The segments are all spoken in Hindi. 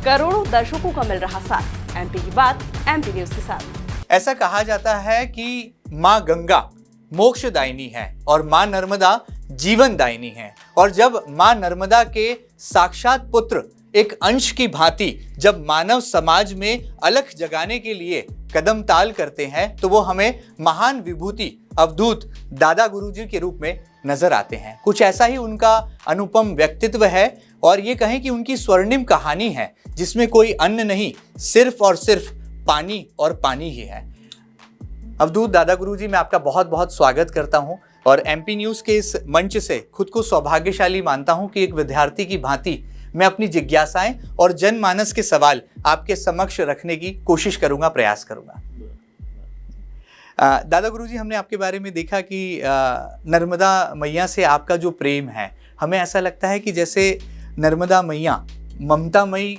करोड़ों दर्शकों का मिल रहा साथ। एमपी की बात एमपी न्यूज के साथ। ऐसा कहा जाता है कि माँ गंगा मोक्षदायिनी है और माँ नर्मदा जीवनदायिनी है। और जब माँ नर्मदा के साक्षात पुत्र एक अंश की भांति जब मानव समाज में अलख जगाने के लिए कदम ताल करते हैं तो वो हमें महान विभूति अवधूत दादा गुरुजी के रूप में नजर आते हैं। कुछ ऐसा ही उनका अनुपम व्यक्तित्व है और ये कहें कि उनकी स्वर्णिम कहानी है जिसमें कोई अन्य नहीं, सिर्फ और सिर्फ पानी और पानी ही है। अवधूत दादा गुरुजी, मैं आपका बहुत बहुत स्वागत करता हूं और एमपी न्यूज़ के इस मंच से खुद को सौभाग्यशाली मानता हूं कि एक विद्यार्थी की भांति मैं अपनी जिज्ञासाएं और जनमानस के सवाल आपके समक्ष रखने की कोशिश करूंगा, प्रयास करूंगा। दादा गुरुजी, हमने आपके बारे में देखा कि नर्मदा मैया से आपका जो प्रेम है, हमें ऐसा लगता है कि जैसे नर्मदा मैया ममतामयी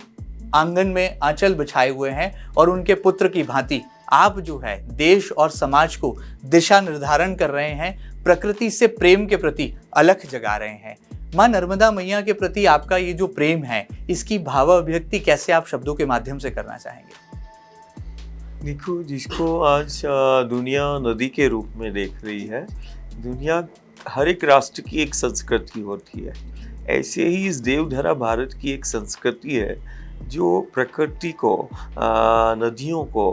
आंगन में आंचल बिछाए हुए हैं और उनके पुत्र की भांति आप जो है देश और समाज को दिशा निर्धारण कर रहे हैं, प्रकृति से प्रेम के प्रति अलख जगा रहे हैं। माँ नर्मदा मैया के प्रति आपका ये जो प्रेम है, इसकी भाव अभिव्यक्ति कैसे आप शब्दों के माध्यम से करना चाहेंगे? देखो, जिसको आज दुनिया नदी के रूप में देख रही है, दुनिया हर एक राष्ट्र की एक संस्कृति होती है। ऐसे ही इस देवधरा भारत की एक संस्कृति है जो प्रकृति को, नदियों को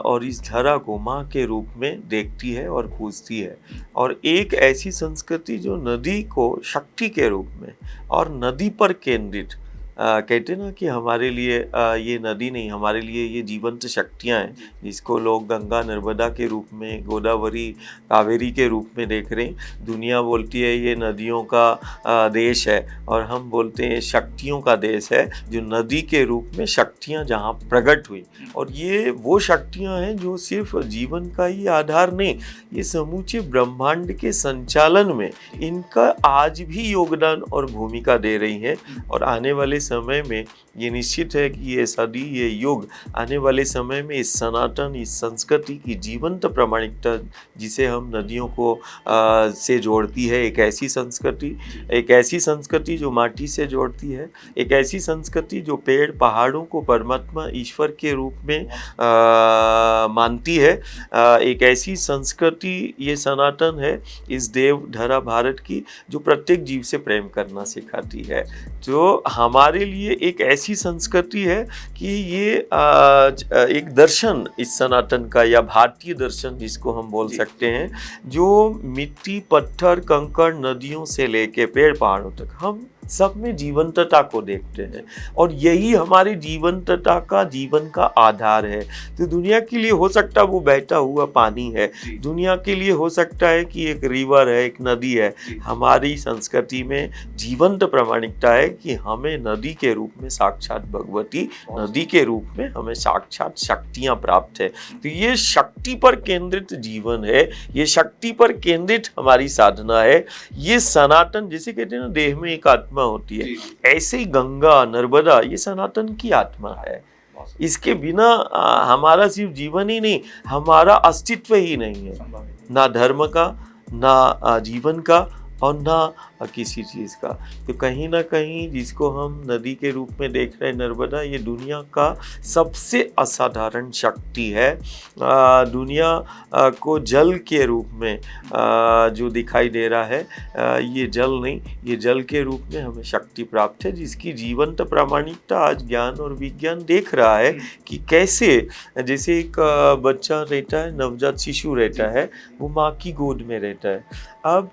और इस धरा को माँ के रूप में देखती है और पूजती है। और एक ऐसी संस्कृति जो नदी को शक्ति के रूप में और नदी पर केंद्रित, कहते ना कि हमारे लिए ये नदी नहीं, हमारे लिए ये जीवंत शक्तियाँ हैं, जिसको लोग गंगा नर्मदा के रूप में, गोदावरी कावेरी के रूप में देख रहे हैं। दुनिया बोलती है ये नदियों का देश है और हम बोलते हैं शक्तियों का देश है, जो नदी के रूप में शक्तियाँ जहाँ प्रकट हुई। और ये वो शक्तियाँ हैं जो सिर्फ जीवन का ही आधार नहीं, ये समूचे ब्रह्मांड के संचालन में इनका आज भी योगदान और भूमिका दे रही हैं। और आने वाले समय में ये निश्चित है कि ये सदी, ये युग आने वाले समय में इस सनातन, इस संस्कृति की जीवंत प्रामाणिकता, जिसे हम नदियों को से जोड़ती है, एक ऐसी संस्कृति जो माटी से जोड़ती है, एक ऐसी संस्कृति जो पेड़ पहाड़ों को परमात्मा ईश्वर के रूप में मानती है, एक ऐसी संस्कृति ये सनातन है इस देव धरा भारत की, जो प्रत्येक जीव से प्रेम करना सिखाती है। जो हमारे लिए एक ऐसी संस्कृति है कि ये एक दर्शन इस सनातन का, या भारतीय दर्शन जिसको हम बोल सकते हैं, जो मिट्टी, पत्थर, कंकड़, नदियों से लेके पेड़ पहाड़ों तक हम सब में जीवंतता को देखते हैं। और यही हमारी जीवंतता का, जीवन का आधार है। तो दुनिया के लिए हो सकता है वो बहता हुआ पानी है, दुनिया के लिए हो सकता है कि एक रिवर है, एक नदी है। हमारी संस्कृति में जीवंत प्रामाणिकता है कि हमें नदी के रूप में साक्षात भगवती, नदी के रूप में हमें साक्षात शक्तियाँ प्राप्त है। तो ये शक्ति पर केंद्रित जीवन है, ये शक्ति पर केंद्रित हमारी साधना है। ये सनातन, जिसे कहते हैं ना देह में एक आत्मा होती है, ऐसे ही गंगा नर्मदा ये सनातन की आत्मा है। इसके बिना हमारा सिर्फ जीवन ही नहीं, हमारा अस्तित्व ही नहीं है, ना धर्म का, ना जीवन का और ना किसी चीज़ का। तो कहीं ना कहीं जिसको हम नदी के रूप में देख रहे हैं, नर्मदा, ये दुनिया का सबसे असाधारण शक्ति है। दुनिया को जल के रूप में जो दिखाई दे रहा है, ये जल नहीं, ये जल के रूप में हमें शक्ति प्राप्त है, जिसकी जीवंत प्रामाणिकता आज ज्ञान और विज्ञान देख रहा है कि कैसे, जैसे एक बच्चा रहता है, नवजात शिशु रहता है, वो माँ की गोद में रहता है। अब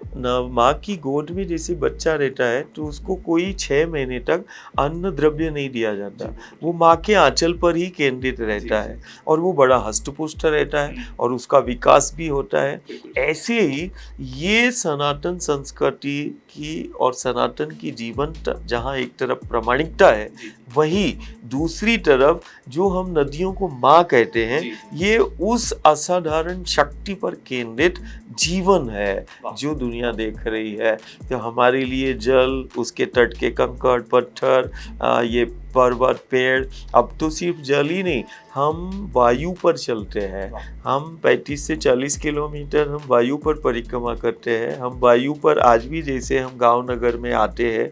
माँ की गोद में जैसे बच्चा रहता है तो उसको कोई 6 महीने तक अन्न द्रव्य नहीं दिया जाता, वो माँ के आंचल पर ही केंद्रित रहता है और वो बड़ा हष्टपुष्ट रहता है और उसका विकास भी होता है। ऐसे ही ये सनातन संस्कृति की और सनातन की जीवन जहाँ एक तरफ प्रामाणिकता है, वहीं दूसरी तरफ जो हम नदियों को माँ कहते हैं, ये उस असाधारण शक्ति पर केंद्रित जीवन है जो दुनिया देख रही है। तो हमारे लिए जल, उसके तट के कंकड़ पत्थर, ये पर्वत, पेड़। अब तो सिर्फ जल ही नहीं, हम वायु पर चलते हैं। हम 35 से 40 किलोमीटर हम वायु पर परिक्रमा करते हैं। हम वायु पर आज भी, जैसे हम गांव नगर में आते हैं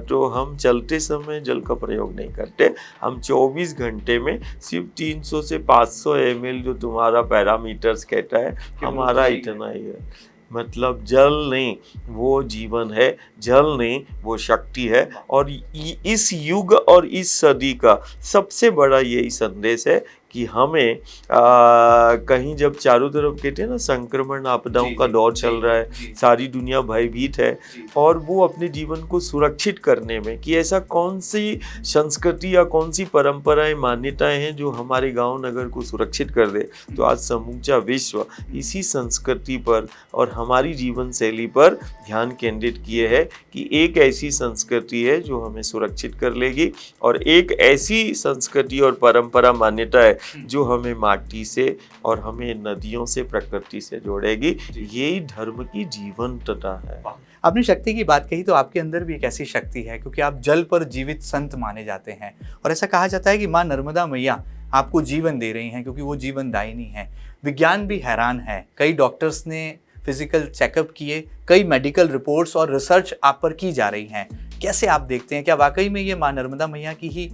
तो हम चलते समय जल का प्रयोग नहीं करते। हम 24 घंटे में सिर्फ 300 से 500 ml जो तुम्हारा पैरामीटर्स कहता है, हमारा इतना ही है। मतलब जल नहीं वो जीवन है, जल नहीं वो शक्ति है। और इस युग और इस सदी का सबसे बड़ा यही संदेश है कि हमें कहीं जब चारों तरफ कहते हैं ना संक्रमण आपदाओं का दौर चल रहा है, सारी दुनिया भयभीत है, और वो अपने जीवन को सुरक्षित करने में कि ऐसा कौन सी संस्कृति या कौन सी परंपराएं, मान्यताएं हैं जो हमारे गांव नगर को सुरक्षित कर दे। तो आज समूचा विश्व इसी संस्कृति पर और हमारी जीवन शैली पर ध्यान केंद्रित किए है कि एक ऐसी संस्कृति है जो हमें सुरक्षित कर लेगी, और एक ऐसी संस्कृति और परंपरा मान्यता है जो हमें माटी से और हमें नदियों से, प्रकृति से जोड़ेगी। यही धर्म की जीवंतता है। आपने शक्ति की बात कही, तो आपके अंदर भी एक ऐसी शक्ति है, क्योंकि आप जल पर जीवित संत माने जाते हैं। और ऐसा कहा जाता है कि माँ नर्मदा मैया आपको जीवन दे रही हैं, क्योंकि वो जीवन दायिनी है। विज्ञान भी हैरान है, कई डॉक्टर्स ने फिजिकल चेकअप किए, कई मेडिकल रिपोर्ट्स और रिसर्च आप पर की जा रही हैं। कैसे आप देखते हैं, क्या वाकई में ये माँ नर्मदा मैया की ही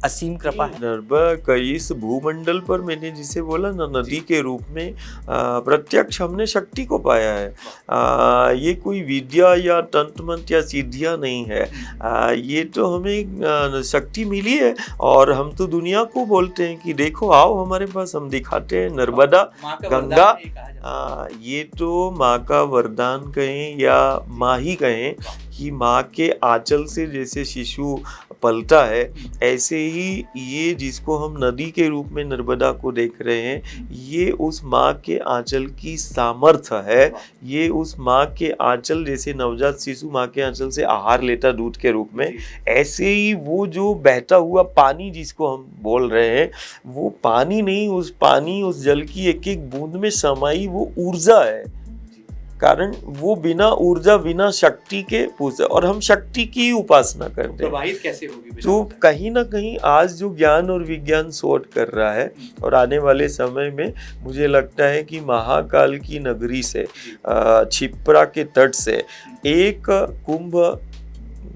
असीम कृपा है? नर्मदा का इस भूमंडल पर, मैंने जिसे बोला ना, नदी के रूप में प्रत्यक्ष हमने शक्ति को पाया है। ये कोई विद्या या तंत्र मंत्र या सिद्धियाँ नहीं है, ये तो हमें शक्ति मिली है। और हम तो दुनिया को बोलते हैं कि देखो आओ हमारे पास, हम दिखाते हैं नर्मदा, गंगा। ये तो माँ का वरदान कहें या माँ ही कहें कि माँ के आंचल से जैसे शिशु पलता है, ऐसे ही ये जिसको हम नदी के रूप में नर्मदा को देख रहे हैं, ये उस माँ के आंचल की सामर्थ्य है। ये उस माँ के आंचल, जैसे नवजात शिशु माँ के आंचल से आहार लेता दूध के रूप में, ऐसे ही वो जो बहता हुआ पानी जिसको हम बोल रहे हैं, वो पानी नहीं, उस पानी, उस जल की एक एक बूंद में समाई वो ऊर्जा है। कारण वो बिना ऊर्जा, बिना शक्ति के पूजा, और हम शक्ति की उपासना करते हैं। प्रवाहित कैसे होगी? तो कहीं ना कहीं आज जो ज्ञान और विज्ञान शोध कर रहा है, और आने वाले समय में मुझे लगता है कि महाकाल की नगरी से, क्षिप्रा के तट से एक कुंभ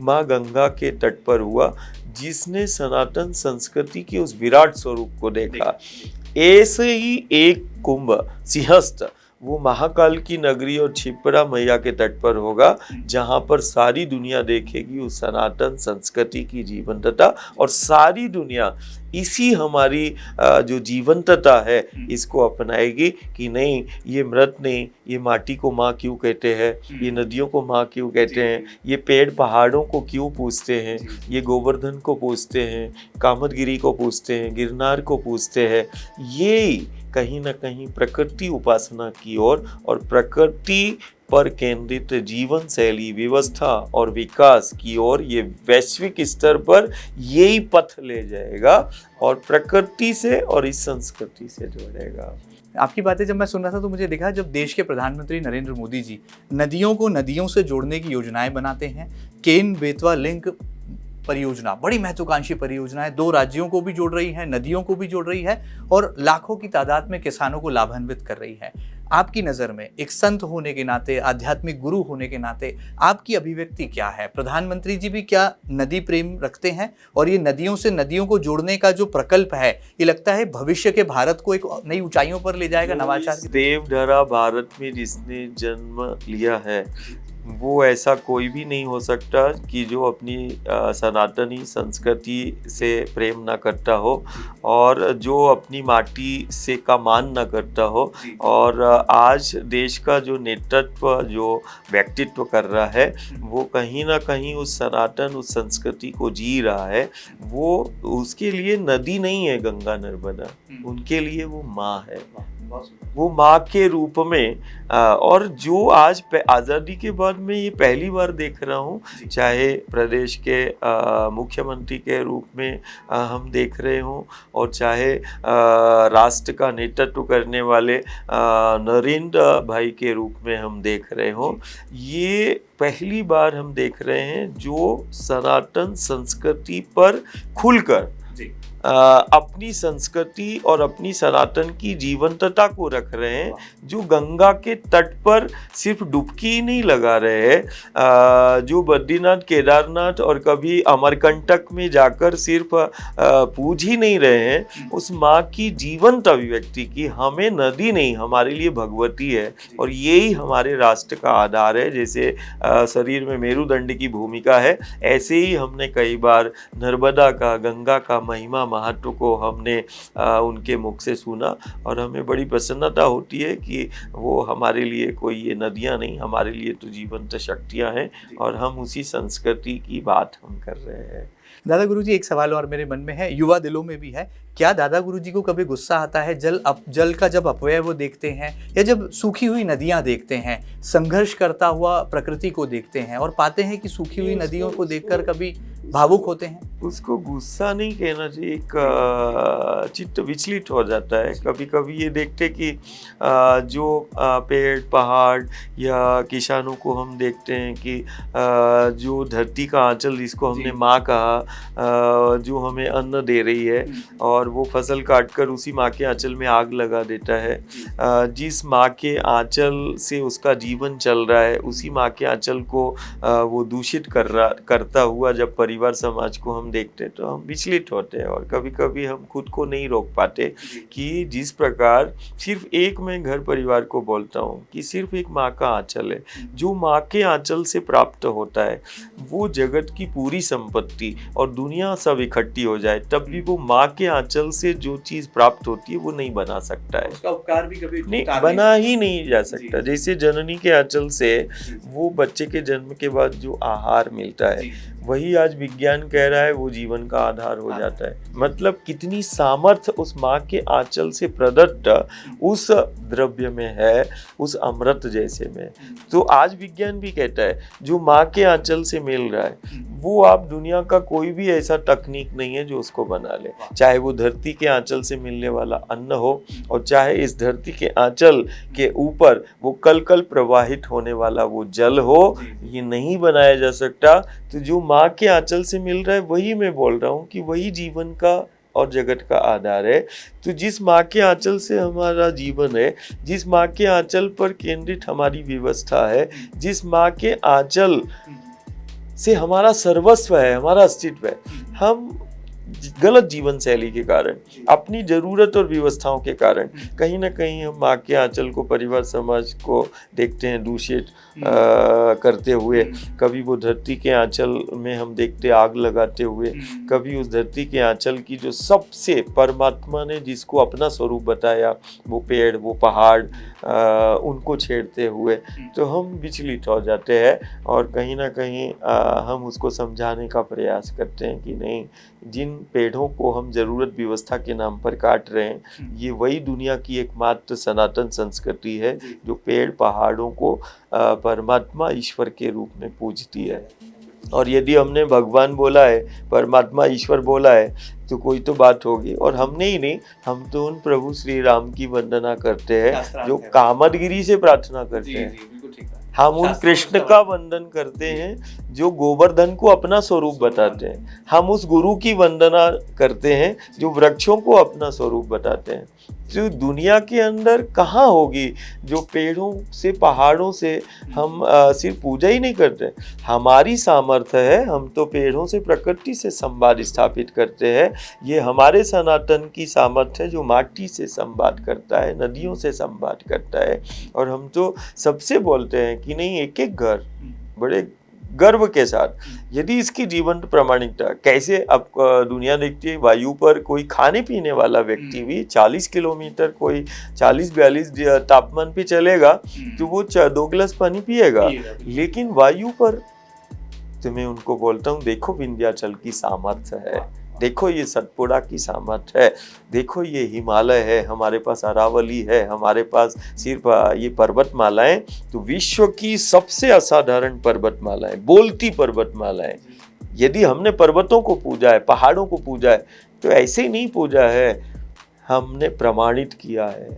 माँ गंगा के तट पर हुआ, जिसने सनातन संस्कृति के उस विराट स्वरूप को देखा। ऐसे ही एक कुंभ सिंहस्थ वो महाकाल की नगरी और क्षिप्रा मैया के तट पर होगा, जहाँ पर सारी दुनिया देखेगी उस सनातन संस्कृति की जीवंतता, और सारी दुनिया इसी हमारी जो जीवंतता है इसको अपनाएगी कि नहीं, ये मृत नहीं, ये माटी को माँ क्यों कहते हैं, ये नदियों को माँ क्यों कहते हैं, ये पेड़ पहाड़ों को क्यों पूजते हैं, ये गोवर्धन को पूजते हैं, कामदगिरी को पूजते हैं, गिरनार को पूजते हैं। ये कहीं ना कहीं प्रकृति उपासना की ओर और प्रकृति पर केंद्रित जीवन शैली, व्यवस्था और विकास की ओर ये वैश्विक स्तर पर यही पथ ले जाएगा और प्रकृति से और इस संस्कृति से जोड़ेगा। आपकी बातें जब मैं सुन रहा था तो मुझे दिखा, जब देश के प्रधानमंत्री नरेंद्र मोदी जी नदियों को नदियों से जोड़ने की योजनाएं बनाते हैं, केन बेतवा लिंक परियोजना बड़ी महत्वाकांक्षी परियोजना है, 2 राज्यों को भी जोड़ रही है, नदियों को भी जोड़ रही है और लाखों की तादाद में किसानों को लाभान्वित कर रही है। आपकी नज़र में एक संत होने के नाते, आध्यात्मिक गुरु होने के नाते आपकी अभिव्यक्ति क्या है? प्रधानमंत्री जी भी क्या नदी प्रेम रखते हैं? और ये नदियों से नदियों को जोड़ने का जो प्रकल्प है, ये लगता है भविष्य के भारत को एक नई ऊंचाइयों पर ले जाएगा? नवाचार देवधरा भारत में जिसने जन्म लिया है, वो ऐसा कोई भी नहीं हो सकता कि जो अपनी सनातनी संस्कृति से प्रेम ना करता हो और जो अपनी माटी से का मान ना करता हो। और आज देश का जो नेतृत्व, जो व्यक्तित्व कर रहा है, वो कहीं ना कहीं उस सनातन, उस संस्कृति को जी रहा है। वो उसके लिए नदी नहीं है गंगा नर्मदा, उनके लिए वो माँ है। वो माँ के रूप में और जो आज आज़ादी के बाद में ये पहली बार देख रहा हूँ, चाहे प्रदेश के मुख्यमंत्री के रूप में हम देख रहे हों और चाहे राष्ट्र का नेतृत्व करने वाले नरेंद्र भाई के रूप में हम देख रहे हों, ये पहली बार हम देख रहे हैं जो सनातन संस्कृति पर खुलकर अपनी संस्कृति और अपनी सनातन की जीवंतता को रख रहे हैं, जो गंगा के तट पर सिर्फ डुबकी ही नहीं लगा रहे हैं, जो बद्रीनाथ, केदारनाथ और कभी अमरकंटक में जाकर सिर्फ पूज ही नहीं रहे हैं उस माँ की जीवंत अभिव्यक्ति की। हमें नदी नहीं, हमारे लिए भगवती है और यही हमारे राष्ट्र का आधार है। जैसे शरीर में मेरुदंड की भूमिका है, ऐसे ही हमने कई बार नर्मदा का, गंगा का महिमा महत्व को हमने उनके मुख से सुना और हमें बड़ी प्रसन्नता होती है कि वो हमारे लिए कोई ये नदियाँ नहीं, हमारे लिए तो जीवंत शक्तियाँ हैं और हम उसी संस्कृति की बात हम कर रहे हैं। दादा गुरुजी, एक सवाल और मेरे मन में है, युवा दिलों में भी है, क्या दादा गुरुजी को कभी गुस्सा आता है जल का जब अपव्यय वो देखते हैं या जब सूखी हुई नदियां देखते हैं, संघर्ष करता हुआ प्रकृति को देखते हैं और पाते हैं कि सूखी हुई नदियों को देखकर कभी भावुक होते हैं? उसको गुस्सा नहीं कहना चाहिए, एक चित्त विचलित हो जाता है। कभी कभी ये देखते कि जो पेड़ पहाड़ या किसानों को हम देखते हैं कि जो धरती का आंचल जिसको हमने माँ कहा, जो हमें अन्न दे रही है और वो फसल काट कर उसी माँ के आंचल में आग लगा देता है, जिस माँ के आंचल से उसका जीवन चल रहा है उसी माँ के आंचल को वो दूषित करता हुआ जब परिवार समाज को हम देखते हैं तो हम विचलित होते हैं और कभी कभी हम खुद को नहीं रोक पाते कि जिस प्रकार सिर्फ एक मैं घर परिवार को बोलता हूँ कि सिर्फ एक माँ का आंचल है, जो माँ के आंचल से प्राप्त होता है वो जगत की पूरी संपत्ति और दुनिया सब इकट्ठी हो जाए तब भी वो माँ के आंचल से जो चीज प्राप्त होती है वो नहीं बना सकता है, उसका उपकार भी कभी नहीं बना ही नहीं जा सकता। जैसे जननी के आंचल से वो बच्चे के जन्म के बाद जो आहार मिलता है वही आज विज्ञान कह रहा है वो जीवन का आधार हो जाता है। मतलब कितनी सामर्थ्य उस माँ के आंचल से प्रदत्त उस द्रव्य में है, उस अमृत जैसे में। तो आज विज्ञान भी कहता है जो माँ के आंचल से मिल रहा है वो आप दुनिया का कोई भी ऐसा तकनीक नहीं है जो उसको बना ले, चाहे वो धरती के आंचल से मिलने वाला अन्न हो और चाहे इस धरती के आंचल के ऊपर वो कल कल प्रवाहित होने वाला वो जल हो, ये नहीं बनाया जा सकता। तो जो माँ के आंचल से मिल रहा है वही मैं बोल रहा हूँ कि वही जीवन का और जगत का आधार है। तो जिस माँ के आंचल से हमारा जीवन है, जिस माँ के आंचल पर केंद्रित हमारी व्यवस्था है, जिस माँ के आंचल से हमारा सर्वस्व है, हमारा अस्तित्व है, हम गलत जीवन शैली के कारण, अपनी जरूरत और व्यवस्थाओं के कारण कहीं ना कहीं हम माँ के आंचल को, परिवार समाज को देखते हैं दूषित करते हुए। कभी वो धरती के आंचल में हम देखते आग लगाते हुए, कभी उस धरती के आंचल की जो सबसे परमात्मा ने जिसको अपना स्वरूप बताया वो पेड़, वो पहाड़, उनको छेड़ते हुए, तो हम विचलित हो जाते हैं और कहीं ना कहीं हम उसको समझाने का प्रयास करते हैं कि नहीं, जिन पेड़ों को हम जरूरत व्यवस्था के नाम पर काट रहे हैं ये वही दुनिया की एकमात्र सनातन संस्कृति है जो पेड़ पहाड़ों को परमात्मा ईश्वर के रूप में पूजती है। और यदि हमने भगवान बोला है, परमात्मा ईश्वर बोला है तो कोई तो बात होगी। और हमने ही नहीं, हम तो उन प्रभु श्री राम की वंदना करते हैं जो कामदगिरी से प्रार्थना करते हैं। हम उन कृष्ण का वंदन करते हैं जो गोवर्धन को अपना स्वरूप बताते हैं। हम उस गुरु की वंदना करते हैं जो वृक्षों को अपना स्वरूप बताते हैं। जो दुनिया के अंदर कहाँ होगी जो पेड़ों से, पहाड़ों से हम सिर्फ पूजा ही नहीं करते, हमारी सामर्थ्य है। हम तो पेड़ों से, प्रकृति से संवाद स्थापित करते हैं। ये हमारे सनातन की सामर्थ्य है जो माटी से संवाद करता है, नदियों से संवाद करता है। और हम तो सबसे बोलते हैं कि नहीं, एक एक घर बड़े गर्व के साथ, यदि इसकी जीवंत प्रामाणिकता कैसे अब दुनिया देखती है, वायु पर कोई खाने पीने वाला व्यक्ति भी 40 किलोमीटर, कोई 40-42 तापमान पे चलेगा तो वो 2 गिलास पानी पिएगा। लेकिन वायु पर तो मैं उनको बोलता हूँ देखो विंध्याचल की सामर्थ्य है, देखो ये सतपुड़ा की सामर्थ्य है, देखो ये हिमालय है, हमारे पास अरावली है, हमारे पास सिर्फ ये पर्वतमालाएं, तो विश्व की सबसे असाधारण पर्वतमालाएं, बोलती पर्वतमालाएं। यदि हमने पर्वतों को पूजा है, पहाड़ों को पूजा है, तो ऐसे ही नहीं पूजा है, हमने प्रमाणित किया है।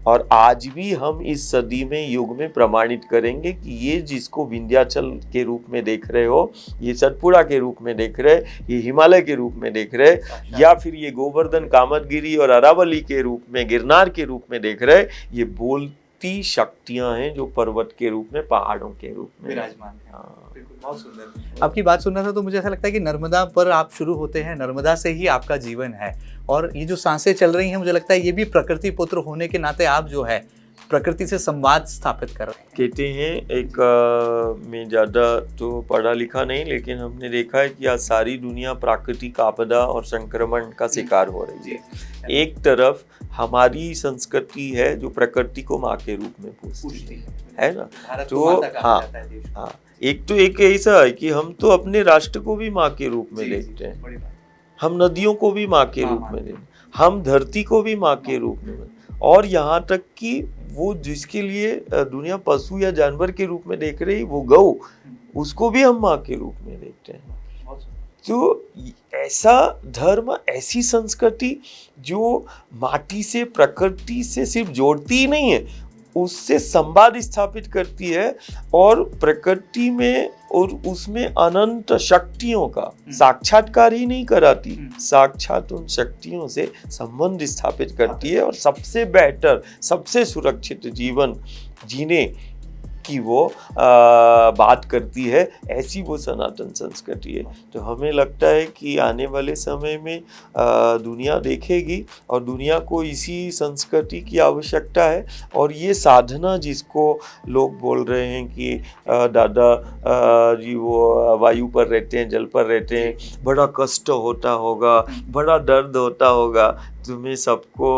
और आज भी हम इस सदी में युग में प्रमाणित करेंगे कि ये जिसको विंध्याचल के रूप में देख रहे हो, ये सतपुड़ा के रूप में देख रहे, ये हिमालय के रूप में देख रहे, या फिर ये गोवर्धन, कामतगिरी और अरावली के रूप में, गिरनार के रूप में देख रहे, ये बोलती शक्तियां हैं जो पर्वत के रूप में, पहाड़ों के रूप में विराजमान है। हाँ। बिल्कुल, बहुत सुंदर। आपकी बात सुन रहा था तो मुझे ऐसा लगता है कि नर्मदा पर आप शुरू होते हैं, नर्मदा से ही आपका जीवन है, और ये जो सांसें चल रही हैं, मुझे लगता है ये भी प्रकृति पुत्र होने के नाते आप जो है प्रकृति से संवाद स्थापित कर रहे हैं। कहते हैं एक मैं ज़्यादा तो पढ़ा लिखा नहीं, लेकिन हमने देखा है कि आज सारी दुनिया प्राकृतिक आपदा और संक्रमण का शिकार हो रही है। एक तरफ हमारी संस्कृति है जो प्रकृति को माँ के रूप में पूजती है ना, तो हाँ, एक ऐसा है कि हम तो अपने राष्ट्र को भी माँ के रूप में देखते हैं, हम नदियों को भी माँ के रूप में देखते हैं, हम धरती को भी माँ के रूप में, और यहाँ तक कि वो जिसके लिए दुनिया पशु या जानवर के रूप में देख रही, वो गौ, उसको भी हम माँ के रूप में देखते हैं। तो ऐसा धर्म, ऐसी संस्कृति जो माटी से, प्रकृति से सिर्फ जोड़ती ही नहीं है, उससे संवाद स्थापित करती है, और प्रकृति में और उसमें अनंत शक्तियों का साक्षात्कार ही नहीं कराती, साक्षात उन शक्तियों से संबंध स्थापित करती है, और सबसे बेहतर, सबसे सुरक्षित जीवन जीने की वो बात करती है। ऐसी वो सनातन संस्कृति है। तो हमें लगता है कि आने वाले समय में दुनिया देखेगी, और दुनिया को इसी संस्कृति की आवश्यकता है। और ये साधना जिसको लोग बोल रहे हैं कि दादा जी वो वायु पर रहते हैं, जल पर रहते हैं, बड़ा कष्ट होता होगा, बड़ा दर्द होता होगा, तो मैं सबको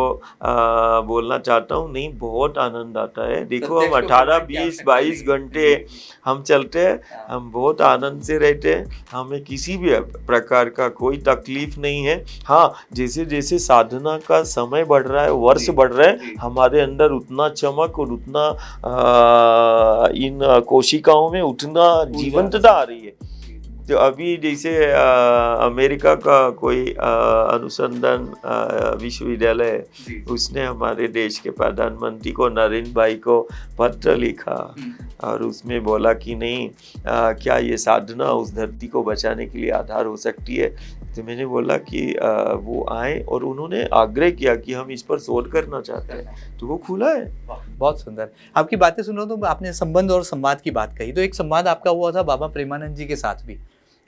बोलना चाहता हूँ, नहीं, बहुत आनंद आता है। देखो हम 18, 20, 22 घंटे हम चलते हैं, हम बहुत आनंद से रहते हैं, हमें किसी भी प्रकार का कोई तकलीफ नहीं है। हाँ, जैसे जैसे साधना का समय बढ़ रहा है, वर्ष बढ़ रहे हैं, हमारे अंदर उतना चमक और उतना इन कोशिकाओं में उतना जीवंतता आ रही है। तो अभी जैसे अमेरिका का कोई अनुसंधान विश्वविद्यालय है, उसने हमारे देश के प्रधानमंत्री को, नरेंद्र भाई को पत्र लिखा, और उसमें बोला कि नहीं, क्या ये साधना उस धरती को बचाने के लिए आधार हो सकती है। तो मैंने बोला कि वो आए, और उन्होंने आग्रह किया कि हम इस पर शोध करना चाहते हैं, तो वो खुला है। बहुत सुंदर। आपकी बातें सुन रहा हूँ तो आपने संबंध और संवाद की बात कही, तो एक संवाद आपका हुआ था बाबा प्रेमानंद जी के साथ भी,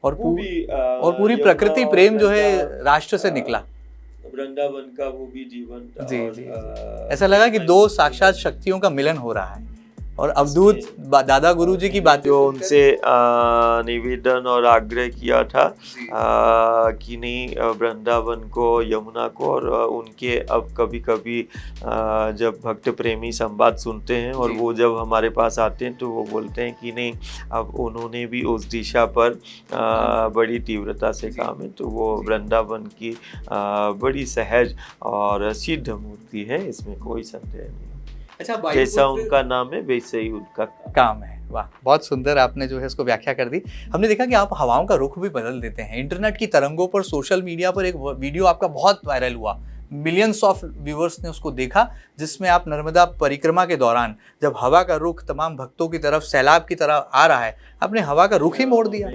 और पूरी प्रकृति प्रेम जो है राष्ट्र से निकला, वृंदावन का वो भी जीवन था। जी। ऐसा लगा कि दो साक्षात शक्तियों का मिलन हो रहा है। और अवधूत दादा गुरु जी की बात, जो उनसे निवेदन और आग्रह किया था कि नहीं, वृंदावन को, यमुना को, और उनके अब कभी कभी जब भक्त प्रेमी संवाद सुनते हैं और वो जब हमारे पास आते हैं, तो वो बोलते हैं कि नहीं, अब उन्होंने भी उस दिशा पर बड़ी तीव्रता से काम है। तो वो वृंदावन की बड़ी सहज और सिद्ध मूर्ति है, इसमें कोई संदेह नहीं। अच्छा, जैसा उनका नाम है वैसे ही उनका काम है। वाह, बहुत सुंदर आपने जो है इसको व्याख्या कर दी। हमने देखा कि आप हवाओं का रुख भी बदल देते हैं। इंटरनेट की तरंगों पर, सोशल मीडिया पर एक वीडियो आपका बहुत वायरल हुआ, मिलियंस ऑफ व्यूअर्स ने उसको देखा, जिसमें आप नर्मदा परिक्रमा के दौरान जब हवा का रुख तमाम भक्तों की तरफ सैलाब की तरह आ रहा है, आपने हवा का रुख ही मोड़ दिया।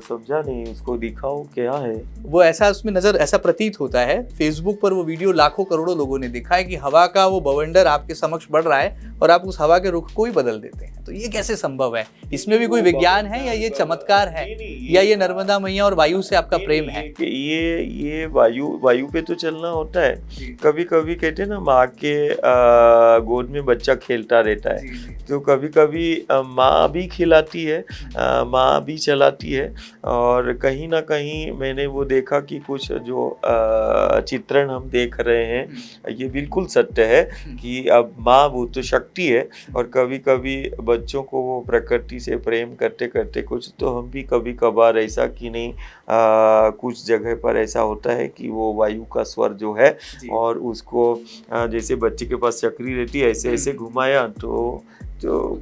समझा नहीं, उसको दिखाओ क्या है वो। ऐसा उसमें नजर ऐसा प्रतीत होता है, फेसबुक पर वो वीडियो लाखों करोड़ों लोगों ने देखा है कि हवा का वो बवंडर आपके समक्ष बढ़ रहा है और आप उस हवा के रुख को ही बदल देते हैं। तो ये कैसे संभव है? इसमें भी कोई विज्ञान है या ये चमत्कार है, या ये नर्मदा मैया और वायु से आपका प्रेम है? ये वायु पे तो चलना होता है। कभी कभी कहते हैं ना, माँ के गोद में बच्चा खेलता रहता है, तो कभी कभी माँ भी खिलाती है, माँ भी चलाती है। और कहीं ना कहीं मैंने वो देखा कि कुछ जो चित्रण हम देख रहे हैं, ये बिल्कुल सत्य है कि अब माँ भूत शक्ति लगती है। और कभी कभी बच्चों को वो प्रकृति से प्रेम करते करते कुछ तो हम भी कभी कभार ऐसा कि नहीं, कुछ जगह पर ऐसा होता है कि वो वायु का स्वर जो है और उसको जैसे बच्चे के पास चक्री रहती है ऐसे ऐसे घुमाया तो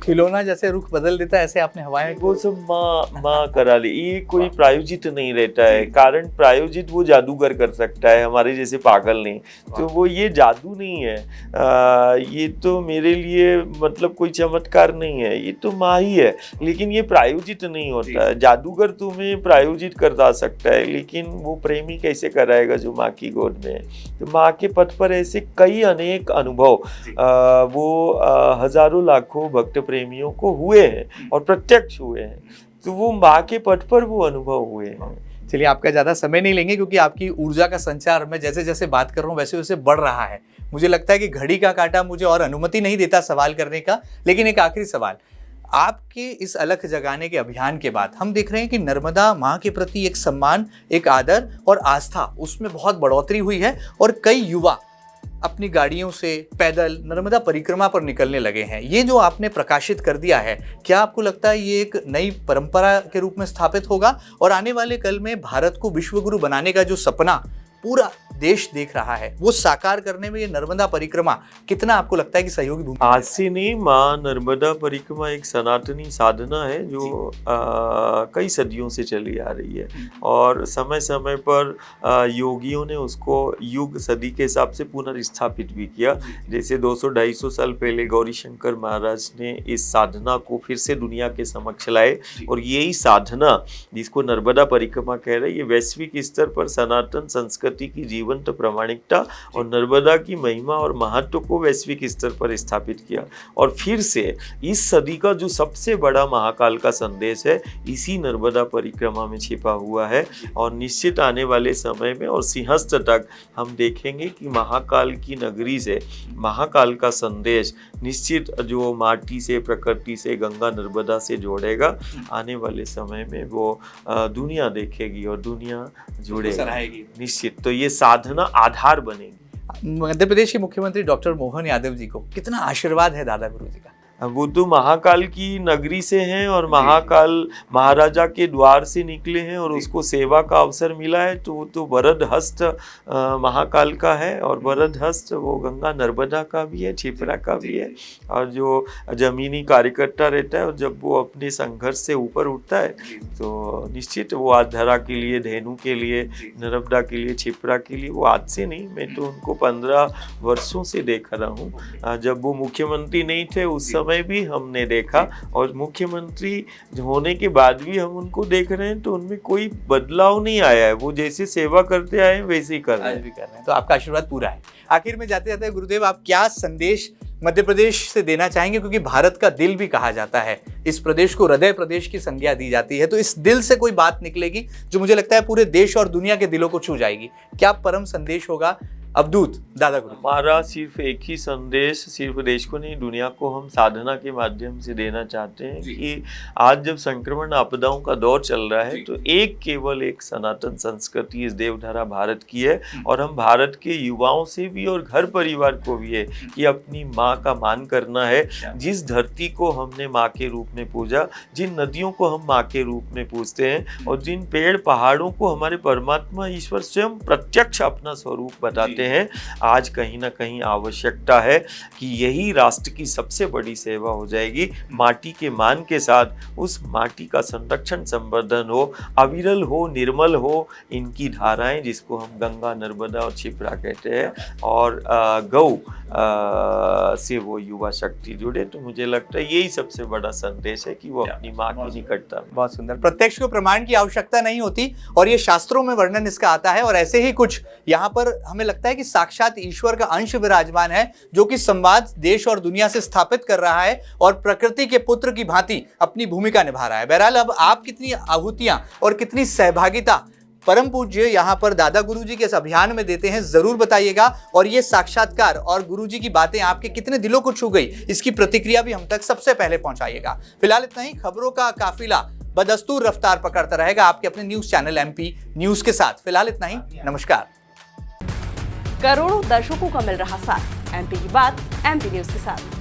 खिलौना जैसे रुख बदल देता है, ऐसे आपने हवाएं वो सब माँ करा ली। ये कोई प्रायोजित नहीं रहता है, कारण प्रायोजित वो जादूगर कर सकता है, हमारे जैसे पागल नहीं। तो वो ये जादू नहीं है, ये तो मेरे लिए मतलब कोई चमत्कार नहीं है, ये तो माँ ही है, लेकिन ये प्रायोजित नहीं होता है। जादूगर तुम्हें प्रायोजित करवा सकता है, लेकिन वो प्रेमी कैसे कराएगा जो माँ की गोद में है। तो माँ के पथ पर ऐसे कई अनेक अनुभव वो हजारों लाखों भक्त प्रेमियों को हुए हैं और प्रत्यक्ष हुए हैं। तो वो माँ के पथ पर वो अनुभव हुए हैं। चलिए, आपका ज़्यादा समय नहीं लेंगे क्योंकि आपकी ऊर्जा का संचार मैं जैसे जैसे बात कर रहा हूँ वैसे वैसे बढ़ रहा है। मुझे लगता है कि घड़ी का कांटा मुझे और अनुमति नहीं देता सवाल करने का। लेकिन एक आखिरी सवाल, आपके इस अलख जगाने के अभियान के बाद हम देख रहे हैं कि नर्मदा माँ के प्रति एक सम्मान, एक आदर और आस्था, उसमें बहुत बढ़ोतरी हुई है और कई युवा अपनी गाड़ियों से पैदल नर्मदा परिक्रमा पर निकलने लगे हैं। ये जो आपने प्रकाशित कर दिया है, क्या आपको लगता है ये एक नई परंपरा के रूप में स्थापित होगा और आने वाले कल में भारत को विश्वगुरु बनाने का जो सपना पूरा देश देख रहा है वो साकार करने में ये नर्मदा परिक्रमा कितना आपको लगता है कि सहयोगी भूमिका? आज से नहीं, माँ नर्मदा परिक्रमा एक सनातनी साधना है जो कई सदियों से चली आ रही है और समय समय पर योगियों ने उसको युग सदी के हिसाब से पुनर्स्थापित भी किया। जैसे 200-250 साल पहले गौरी शंकर महाराज ने इस साधना को फिर से दुनिया के समक्ष लाए और यही साधना जिसको नर्मदा परिक्रमा कह रहे हैं, ये वैश्विक स्तर पर सनातन संस्कृति की जीवंत प्रामाणिकता और नर्मदा की महिमा और महत्व को वैश्विक स्तर पर स्थापित किया। और फिर से इस सदी का जो सबसे बड़ा महाकाल का संदेश है इसी नर्मदा परिक्रमा में छिपा हुआ है। और निश्चित आने वाले समय में और सिंहस्थ तक हम देखेंगे कि महाकाल की नगरी से महाकाल का संदेश निश्चित जो माटी से, प्रकृति से, गंगा नर्मदा से जोड़ेगा, आने वाले समय में वो दुनिया देखेगी और दुनिया जुड़ेगी निश्चित। तो ये साधना आधार बनेगी। मध्य प्रदेश के मुख्यमंत्री डॉक्टर मोहन यादव जी को कितना आशीर्वाद है दादा गुरु जी का। वो तो महाकाल की नगरी से हैं और महाकाल महाराजा के द्वार से निकले हैं और उसको सेवा का अवसर मिला है। तो वो तो वरद हस्त महाकाल का है और वरद हस्त वो गंगा नर्मदा का भी है, छिपरा का भी है। और जो जमीनी कार्यकर्ता रहता है और जब वो अपने संघर्ष से ऊपर उठता है तो निश्चित वो आज धरा के लिए, धेनु के लिए, नर्मदा के लिए, छिपरा के लिए, वो आज से नहीं, मैं तो उनको 15 वर्षों से देख रहा हूँ। जब वो मुख्यमंत्री नहीं थे उस समय भी हमने देखा और मुख्यमंत्री होने के बाद भी हम उनको देख रहे हैं, तो उनमें कोई बदलाव नहीं आया है। वो जैसे सेवा करते आए वैसे ही कर रहे हैं। तो आपका आशीर्वाद पूरा है। आखिर में जाते जाते गुरुदेव, आप क्या संदेश मध्य प्रदेश से देना चाहेंगे, क्योंकि भारत का दिल भी कहा जाता है, इस प्रदेश को हृदय प्रदेश की संज्ञा दी जाती है, तो इस दिल से कोई बात निकलेगी जो मुझे लगता है पूरे देश और दुनिया के दिलों को छू जाएगी। क्या परम संदेश होगा अवधूत दादा गुरु? हमारा सिर्फ एक ही संदेश, सिर्फ देश को नहीं दुनिया को हम साधना के माध्यम से देना चाहते हैं कि आज जब संक्रमण आपदाओं का दौर चल रहा है तो केवल एक सनातन संस्कृति इस देवधारा भारत की है और हम भारत के युवाओं से भी और घर परिवार को भी है कि अपनी माँ का मान करना है। जिस धरती को हमने माँ के रूप में पूजा, जिन नदियों को हम माँ के रूप में पूजते हैं और जिन पेड़ पहाड़ों को हमारे परमात्मा ईश्वर स्वयं प्रत्यक्ष अपना स्वरूप बताते हैं, आज कहीं ना कहीं आवश्यकता है कि यही राष्ट्र की सबसे बड़ी सेवा हो जाएगी। माटी के मान के साथ उस माटी का संरक्षण, संवर्धन हो, अविरल हो, निर्मल हो इनकी धाराएं, जिसको हम गंगा, नर्मदा और छिपरा कहते हैं, और गौ से वो युवा शक्ति जुड़े। तो मुझे लगता है यही सबसे बड़ा संदेश है कि वो अपनी माँ की निकटता में। बहुत सुंदर। प्रत्यक्ष को प्रमाण की आवश्यकता नहीं होती और ये शास्त्रों में वर्णन इसका आता है और ऐसे ही कुछ यहाँ पर हमें लगता है कि साक्षात ईश्वर का अंश विराजमान है जो कि संवाद देश और दुनिया से स्थापित कर रहा है और प्रकृति के पुत्र की भांति अपनी भूमिका निभा रहा है। बहरहाल अब आप कितनी आहुतियां और कितनी सहभागिता परम पूज्य यहाँ पर दादा गुरुजी के इस अभियान में देते हैं, जरूर बताइएगा। और ये साक्षात्कार और गुरुजी की बातें आपके कितने दिलों को छू गई, इसकी प्रतिक्रिया भी हम तक सबसे पहले पहुंचाइएगा। फिलहाल इतना ही। खबरों का काफिला बदस्तूर रफ्तार पकड़ता रहेगा आपके अपने न्यूज चैनल MP न्यूज के साथ। फिलहाल इतना ही, नमस्कार। करोड़ों दर्शकों का मिल रहा साथ, MP की बात MP न्यूज के साथ।